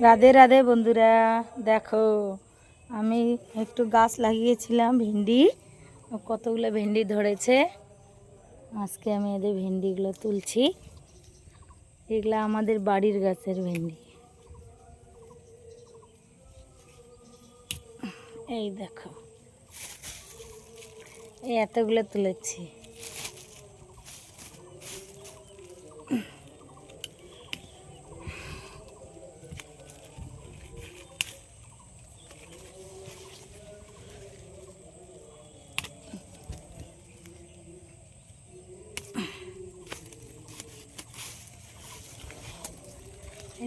রাধে রাধে বন্ধুরা, দেখো আমি একটু গাছ লাগিয়েছিলাম ভেন্ডি, কতগুলো ভেন্ডি ধরেছে। আজকে আমি এদের ভেন্ডিগুলো তুলছি। এগুলো আমাদের বাড়ির গাছের ভেন্ডি। এই দেখো, এই এতগুলো তুলেছি।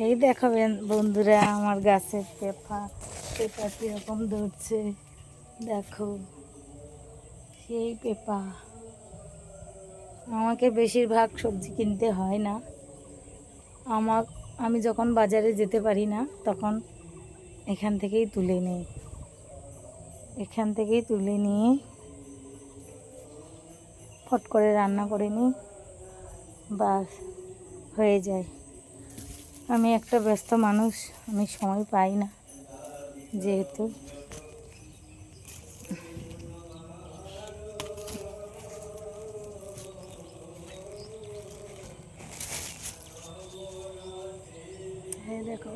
এই দেখো বন্ধুরা, আমার গাছের পেঁপা কীরকম ধরছে দেখো। সেই পেঁপা, আমাকে বেশিরভাগ সবজি কিনতে হয় না। আমি যখন বাজারে যেতে পারি না তখন এখান থেকেই তুলে নিই। এখান থেকেই তুলে নিয়ে ফট করে রান্না করে নিই, বাস হয়ে যায়। আমি একটা ব্যস্ত মানুষ, আমি সময় পাই না যেহেতু। এই দেখো,